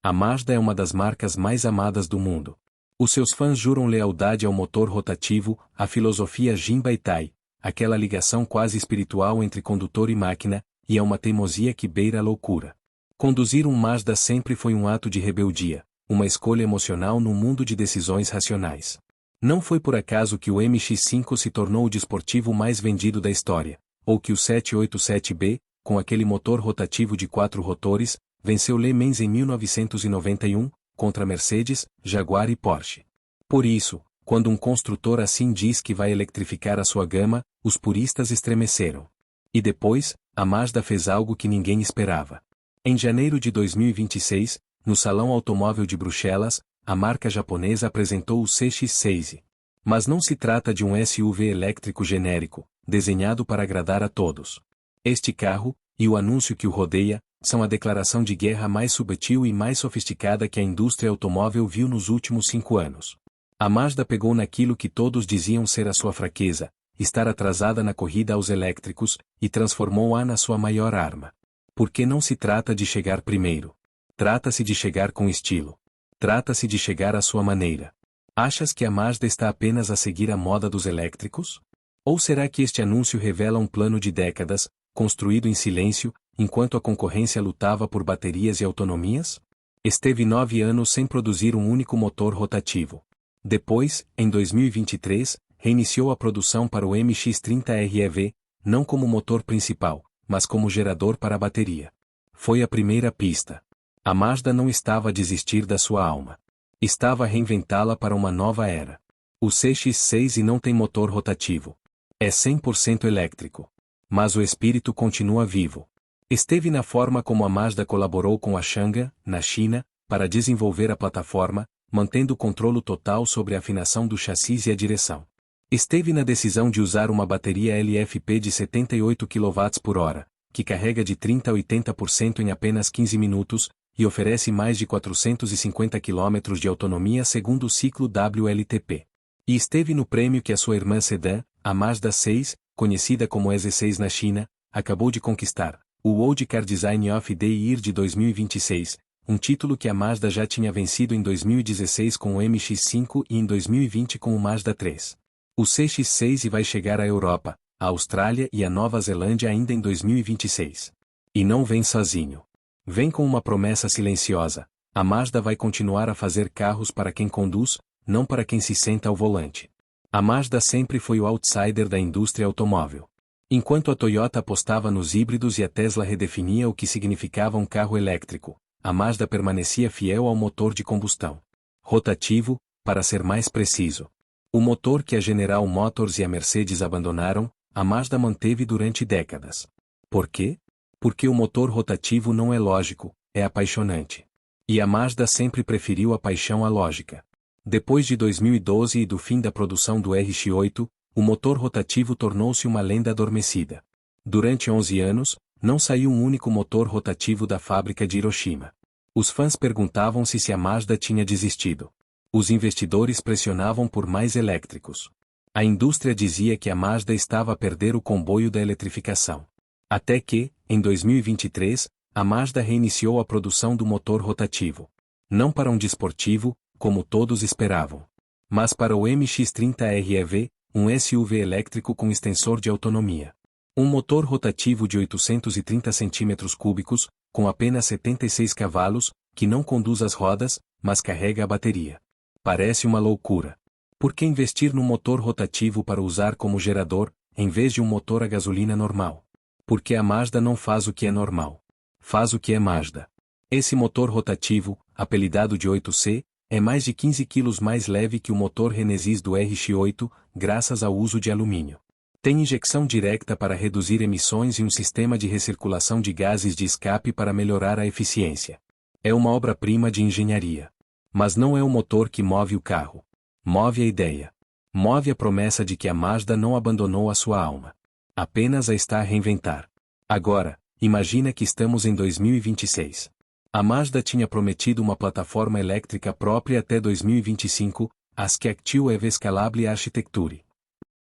A Mazda é uma das marcas mais amadas do mundo. Os seus fãs juram lealdade ao motor rotativo, à filosofia Jinbaitai, aquela ligação quase espiritual entre condutor e máquina, e a uma teimosia que beira a loucura. Conduzir um Mazda sempre foi um ato de rebeldia, uma escolha emocional num mundo de decisões racionais. Não foi por acaso que o MX-5 se tornou o desportivo mais vendido da história, ou que o 787B, com aquele motor rotativo de 4 rotores, venceu Le Mans em 1991, contra Mercedes, Jaguar e Porsche. Por isso, quando um construtor assim diz que vai eletrificar a sua gama, os puristas estremeceram. E depois, a Mazda fez algo que ninguém esperava. Em janeiro de 2026, no Salão Automóvel de Bruxelas, a marca japonesa apresentou o CX-6. Mas não se trata de um SUV elétrico genérico, desenhado para agradar a todos. Este carro, e o anúncio que o rodeia, são a declaração de guerra mais subtil e mais sofisticada que a indústria automóvel viu nos últimos 5 anos. A Mazda pegou naquilo que todos diziam ser a sua fraqueza, estar atrasada na corrida aos elétricos, e transformou-a na sua maior arma. Porque não se trata de chegar primeiro. Trata-se de chegar com estilo. Trata-se de chegar à sua maneira. Achas que a Mazda está apenas a seguir a moda dos elétricos? Ou será que este anúncio revela um plano de décadas, construído em silêncio, enquanto a concorrência lutava por baterias e autonomias? Esteve 9 anos sem produzir um único motor rotativo. Depois, em 2023, reiniciou a produção para o MX-30R EV, não como motor principal, mas como gerador para a bateria. Foi a primeira pista. A Mazda não estava a desistir da sua alma. Estava a reinventá-la para uma nova era. O CX-6 não tem motor rotativo. É 100% elétrico. Mas o espírito continua vivo. Esteve na forma como a Mazda colaborou com a Changan, na China, para desenvolver a plataforma, mantendo o controle total sobre a afinação do chassi e a direção. Esteve na decisão de usar uma bateria LFP de 78 kWh, que carrega de 30% a 80% em apenas 15 minutos, e oferece mais de 450 km de autonomia segundo o ciclo WLTP. E esteve no prêmio que a sua irmã sedã, a Mazda 6, conhecida como EZ6 na China, acabou de conquistar, o World Car Design of the Year de 2026, um título que a Mazda já tinha vencido em 2016 com o MX-5 e em 2020 com o Mazda 3. O CX-6 vai chegar à Europa, à Austrália e à Nova Zelândia ainda em 2026. E não vem sozinho. Vem com uma promessa silenciosa: a Mazda vai continuar a fazer carros para quem conduz, não para quem se senta ao volante. A Mazda sempre foi o outsider da indústria automóvel. Enquanto a Toyota apostava nos híbridos e a Tesla redefinia o que significava um carro elétrico, a Mazda permanecia fiel ao motor de combustão. Rotativo, para ser mais preciso. O motor que a General Motors e a Mercedes abandonaram, a Mazda manteve durante décadas. Por quê? Porque o motor rotativo não é lógico, é apaixonante. E a Mazda sempre preferiu a paixão à lógica. Depois de 2012 e do fim da produção do RX-8, o motor rotativo tornou-se uma lenda adormecida. Durante 11 anos, não saiu um único motor rotativo da fábrica de Hiroshima. Os fãs perguntavam-se se a Mazda tinha desistido. Os investidores pressionavam por mais elétricos. A indústria dizia que a Mazda estava a perder o comboio da eletrificação. Até que, em 2023, a Mazda reiniciou a produção do motor rotativo. Não para um desportivo, como todos esperavam, mas para o MX-30R EV, um SUV elétrico com extensor de autonomia. Um motor rotativo de 830 cm3, com apenas 76 cavalos, que não conduz as rodas, mas carrega a bateria. Parece uma loucura. Por que investir num motor rotativo para usar como gerador, em vez de um motor a gasolina normal? Porque a Mazda não faz o que é normal. Faz o que é Mazda. Esse motor rotativo, apelidado de 8C, é mais de 15 kg mais leve que o motor Renesys do RX-8, graças ao uso de alumínio. Tem injeção direta para reduzir emissões e um sistema de recirculação de gases de escape para melhorar a eficiência. É uma obra-prima de engenharia. Mas não é o motor que move o carro. Move a ideia. Move a promessa de que a Mazda não abandonou a sua alma. Apenas a está a reinventar. Agora, imagina que estamos em 2026. A Mazda tinha prometido uma plataforma elétrica própria até 2025, as que Active EV Scalable Architecture.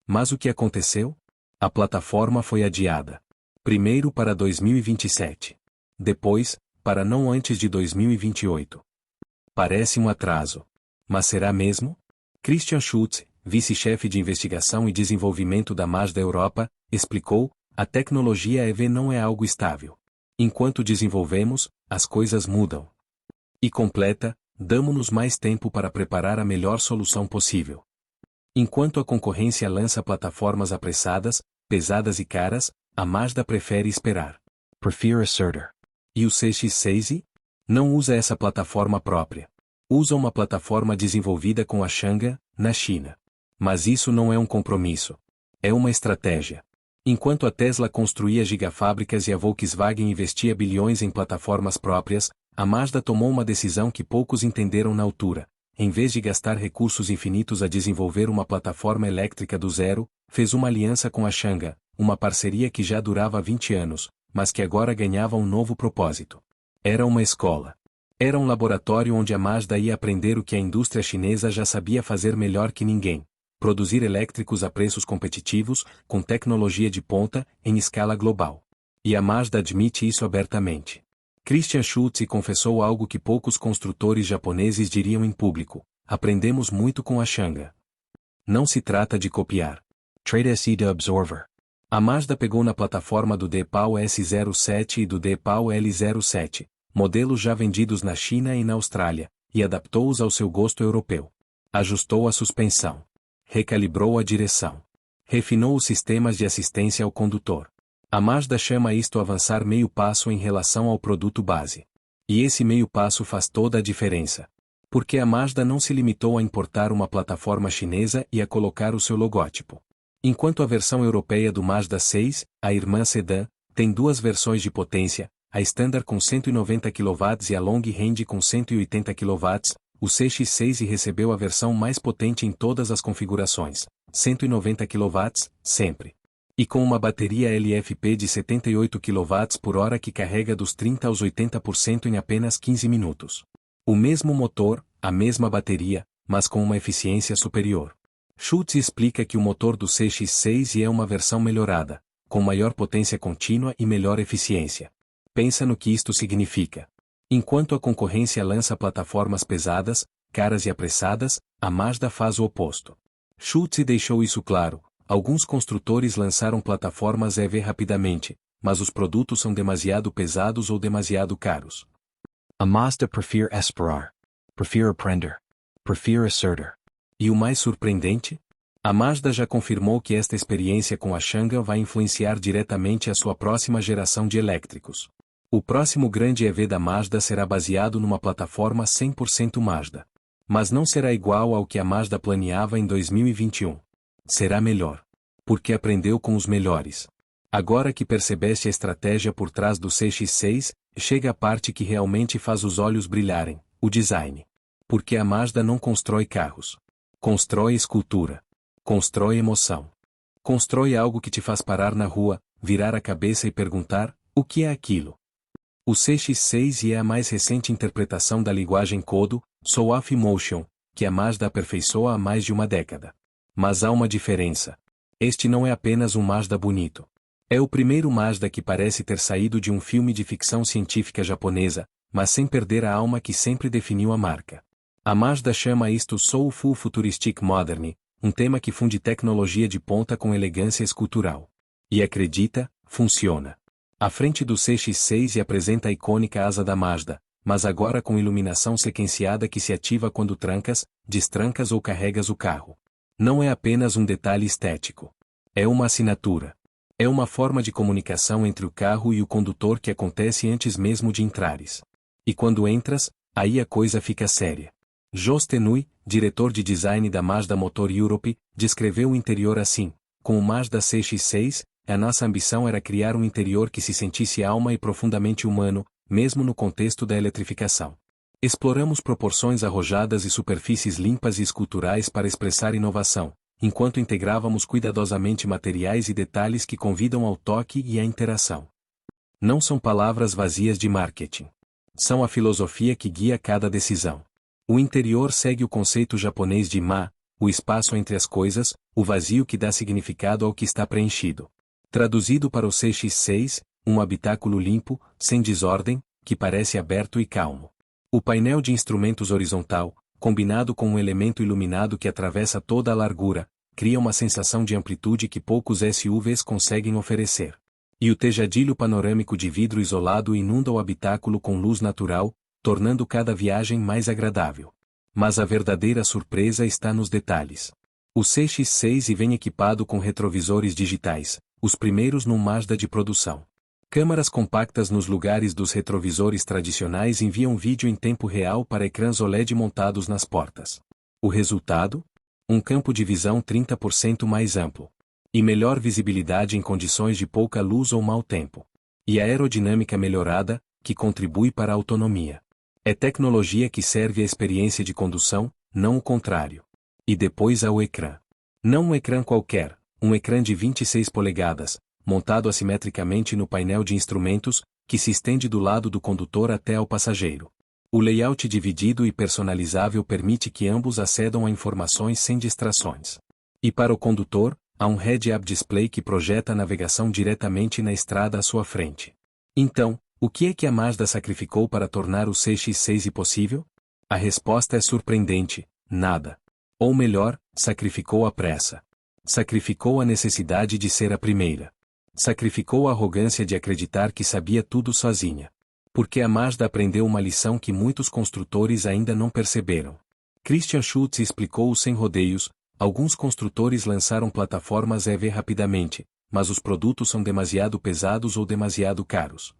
Mas o que aconteceu? A plataforma foi adiada. Primeiro para 2027. Depois, para não antes de 2028. Parece um atraso. Mas será mesmo? Christian Schultz, vice-chefe de investigação e desenvolvimento da Mazda Europa, explicou: a tecnologia EV não é algo estável. Enquanto desenvolvemos, as coisas mudam. E completa: damos-nos mais tempo para preparar a melhor solução possível. Enquanto a concorrência lança plataformas apressadas, pesadas e caras, a Mazda prefere esperar. Prefer a certain. E o CX-6i? Não usa essa plataforma própria. Usa uma plataforma desenvolvida com a Changan, na China. Mas isso não é um compromisso. É uma estratégia. Enquanto a Tesla construía gigafábricas e a Volkswagen investia bilhões em plataformas próprias, a Mazda tomou uma decisão que poucos entenderam na altura. Em vez de gastar recursos infinitos a desenvolver uma plataforma elétrica do zero, fez uma aliança com a Changan, uma parceria que já durava 20 anos, mas que agora ganhava um novo propósito. Era uma escola. Era um laboratório onde a Mazda ia aprender o que a indústria chinesa já sabia fazer melhor que ninguém: produzir elétricos a preços competitivos, com tecnologia de ponta, em escala global. E a Mazda admite isso abertamente. Christian Schultz confessou algo que poucos construtores japoneses diriam em público: aprendemos muito com a Changan. Não se trata de copiar. Trade-se de absorver. A Mazda pegou na plataforma do D-Pau S07 e do D-Pau L07, modelos já vendidos na China e na Austrália, e adaptou-os ao seu gosto europeu. Ajustou a suspensão. Recalibrou a direção. Refinou os sistemas de assistência ao condutor. A Mazda chama isto avançar meio passo em relação ao produto base. E esse meio passo faz toda a diferença. Porque a Mazda não se limitou a importar uma plataforma chinesa e a colocar o seu logótipo. Enquanto a versão europeia do Mazda 6, a irmã sedã, tem duas versões de potência, a Standard com 190 kW e a Long Range com 180 kW, o CX-6 recebeu a versão mais potente em todas as configurações, 190 kW, sempre. E com uma bateria LFP de 78 kWh que carrega dos 30% aos 80% em apenas 15 minutos. O mesmo motor, a mesma bateria, mas com uma eficiência superior. Schultz explica que o motor do CX-6 é uma versão melhorada, com maior potência contínua e melhor eficiência. Pensa no que isto significa. Enquanto a concorrência lança plataformas pesadas, caras e apressadas, a Mazda faz o oposto. Schultz deixou isso claro: alguns construtores lançaram plataformas EV rapidamente, mas os produtos são demasiado pesados ou demasiado caros. A Mazda prefere esperar. Prefere aprender. Prefere acertar. E o mais surpreendente? A Mazda já confirmou que esta experiência com a Changan vai influenciar diretamente a sua próxima geração de elétricos. O próximo grande EV da Mazda será baseado numa plataforma 100% Mazda. Mas não será igual ao que a Mazda planeava em 2021. Será melhor. Porque aprendeu com os melhores. Agora que percebeste a estratégia por trás do CX-6, chega a parte que realmente faz os olhos brilharem: o design. Porque a Mazda não constrói carros. Constrói escultura. Constrói emoção. Constrói algo que te faz parar na rua, virar a cabeça e perguntar: o que é aquilo? O CX-6 é a mais recente interpretação da linguagem Kodo, Soft Motion, que a Mazda aperfeiçoa há mais de uma década. Mas há uma diferença. Este não é apenas um Mazda bonito. É o primeiro Mazda que parece ter saído de um filme de ficção científica japonesa, mas sem perder a alma que sempre definiu a marca. A Mazda chama isto Soulful Futuristic Modern, um tema que funde tecnologia de ponta com elegância escultural. E acredita, funciona. A frente do CX-6 apresenta a icônica asa da Mazda, mas agora com iluminação sequenciada que se ativa quando trancas, destrancas ou carregas o carro. Não é apenas um detalhe estético. É uma assinatura. É uma forma de comunicação entre o carro e o condutor que acontece antes mesmo de entrares. E quando entras, aí a coisa fica séria. Jos Tenui, diretor de design da Mazda Motor Europe, descreveu o interior assim: com o Mazda CX-6, a nossa ambição era criar um interior que se sentisse alma e profundamente humano, mesmo no contexto da eletrificação. Exploramos proporções arrojadas e superfícies limpas e esculturais para expressar inovação, enquanto integrávamos cuidadosamente materiais e detalhes que convidam ao toque e à interação. Não são palavras vazias de marketing. São a filosofia que guia cada decisão. O interior segue o conceito japonês de ma, o espaço entre as coisas, o vazio que dá significado ao que está preenchido. Traduzido para o CX-6, um habitáculo limpo, sem desordem, que parece aberto e calmo. O painel de instrumentos horizontal, combinado com um elemento iluminado que atravessa toda a largura, cria uma sensação de amplitude que poucos SUVs conseguem oferecer. E o tejadilho panorâmico de vidro isolado inunda o habitáculo com luz natural, tornando cada viagem mais agradável. Mas a verdadeira surpresa está nos detalhes. O CX-6 vem equipado com retrovisores digitais, os primeiros no Mazda de produção. Câmaras compactas nos lugares dos retrovisores tradicionais enviam vídeo em tempo real para ecrãs OLED montados nas portas. O resultado? Um campo de visão 30% mais amplo. E melhor visibilidade em condições de pouca luz ou mau tempo. E aerodinâmica melhorada, que contribui para a autonomia. É tecnologia que serve à experiência de condução, não o contrário. E depois há o ecrã. Não um ecrã qualquer, um ecrã de 26 polegadas, montado assimetricamente no painel de instrumentos, que se estende do lado do condutor até ao passageiro. O layout dividido e personalizável permite que ambos acedam a informações sem distrações. E para o condutor, há um head-up display que projeta a navegação diretamente na estrada à sua frente. Então, o que é que a Mazda sacrificou para tornar o CX-6 possível? A resposta é surpreendente: nada. Ou melhor, sacrificou a pressa. Sacrificou a necessidade de ser a primeira. Sacrificou a arrogância de acreditar que sabia tudo sozinha. Porque a Mazda aprendeu uma lição que muitos construtores ainda não perceberam. Christian Schultz explicou sem rodeios: alguns construtores lançaram plataformas EV rapidamente, mas os produtos são demasiado pesados ou demasiado caros.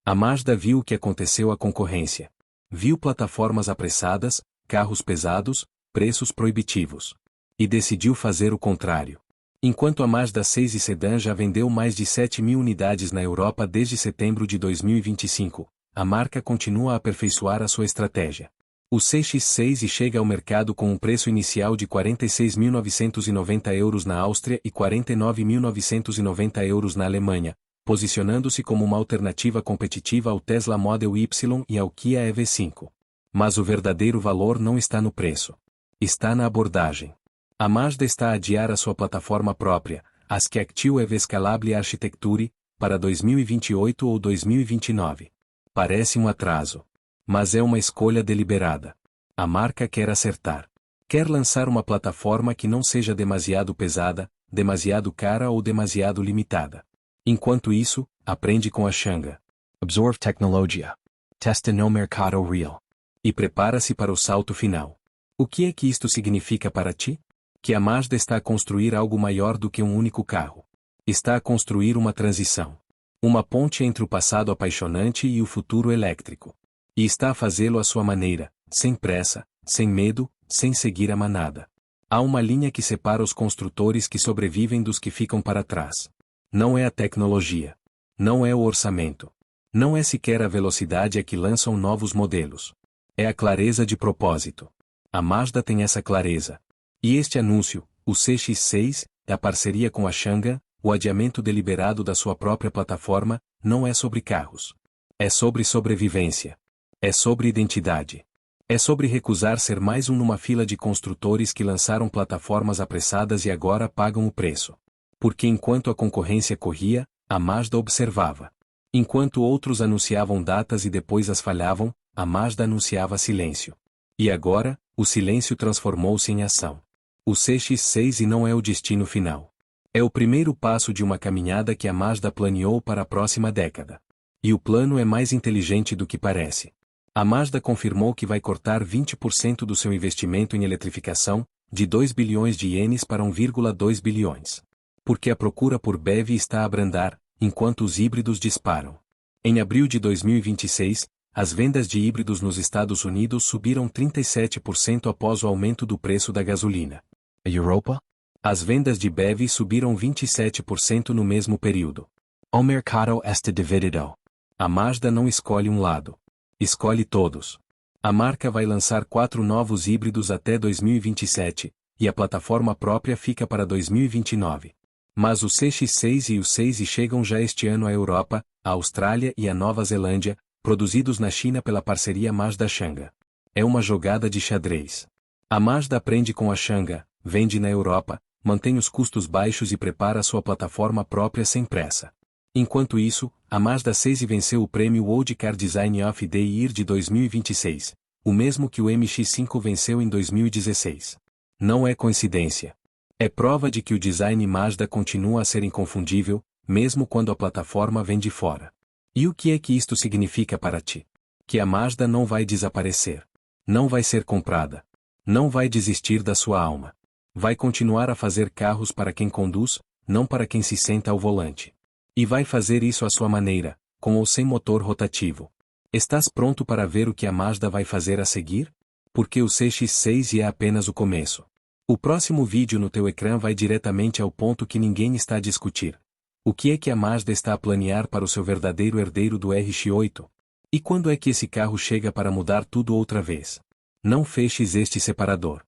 A Mazda viu o que aconteceu à concorrência. Viu plataformas apressadas, carros pesados, preços proibitivos. E decidiu fazer o contrário. Enquanto a Mazda 6 e Sedan já vendeu mais de 7.000 unidades na Europa desde setembro de 2025, a marca continua a aperfeiçoar a sua estratégia. O CX-6 chega ao mercado com um preço inicial de €46.990 na Áustria e €49.990 na Alemanha, posicionando-se como uma alternativa competitiva ao Tesla Model Y e ao Kia EV5. Mas o verdadeiro valor não está no preço. Está na abordagem. A Mazda está a adiar a sua plataforma própria, a Skectile EV Scalable Architecture, para 2028 ou 2029. Parece um atraso. Mas é uma escolha deliberada. A marca quer acertar. Quer lançar uma plataforma que não seja demasiado pesada, demasiado cara ou demasiado limitada. Enquanto isso, aprende com a Xanga. Absorve tecnologia. Testa no mercado real. E prepara-se para o salto final. O que é que isto significa para ti? Que a Mazda está a construir algo maior do que um único carro. Está a construir uma transição. Uma ponte entre o passado apaixonante e o futuro elétrico. E está a fazê-lo à sua maneira, sem pressa, sem medo, sem seguir a manada. Há uma linha que separa os construtores que sobrevivem dos que ficam para trás. Não é a tecnologia. Não é o orçamento. Não é sequer a velocidade a que lançam novos modelos. É a clareza de propósito. A Mazda tem essa clareza. E este anúncio, o CX-6, a parceria com a Xanga, o adiamento deliberado da sua própria plataforma, não é sobre carros. É sobre sobrevivência. É sobre identidade. É sobre recusar ser mais um numa fila de construtores que lançaram plataformas apressadas e agora pagam o preço. Porque enquanto a concorrência corria, a Mazda observava. Enquanto outros anunciavam datas e depois as falhavam, a Mazda anunciava silêncio. E agora, o silêncio transformou-se em ação. O CX-6 não é o destino final. É o primeiro passo de uma caminhada que a Mazda planeou para a próxima década. E o plano é mais inteligente do que parece. A Mazda confirmou que vai cortar 20% do seu investimento em eletrificação, de 2 bilhões de ienes para 1,2 bilhões. Porque a procura por BEV está a abrandar, enquanto os híbridos disparam. Em abril de 2026, as vendas de híbridos nos Estados Unidos subiram 37% após o aumento do preço da gasolina. A Europa? As vendas de BEV subiram 27% no mesmo período. O mercado está dividido. A Mazda não escolhe um lado. Escolhe todos. A marca vai lançar 4 novos híbridos até 2027, e a plataforma própria fica para 2029. Mas o CX-6 e o 6 chegam já este ano à Europa, à Austrália e à Nova Zelândia, produzidos na China pela parceria Mazda-Xanga. É uma jogada de xadrez. A Mazda aprende com a Xanga, vende na Europa, mantém os custos baixos e prepara sua plataforma própria sem pressa. Enquanto isso, a Mazda 6 venceu o prêmio World Car Design of the Year de 2026, o mesmo que o MX-5 venceu em 2016. Não é coincidência. É prova de que o design Mazda continua a ser inconfundível, mesmo quando a plataforma vem de fora. E o que é que isto significa para ti? Que a Mazda não vai desaparecer. Não vai ser comprada. Não vai desistir da sua alma. Vai continuar a fazer carros para quem conduz, não para quem se senta ao volante. E vai fazer isso à sua maneira, com ou sem motor rotativo. Estás pronto para ver o que a Mazda vai fazer a seguir? Porque o CX-6 é apenas o começo. O próximo vídeo no teu ecrã vai diretamente ao ponto que ninguém está a discutir. O que é que a Mazda está a planear para o seu verdadeiro herdeiro do RX-8? E quando é que esse carro chega para mudar tudo outra vez? Não feches este separador.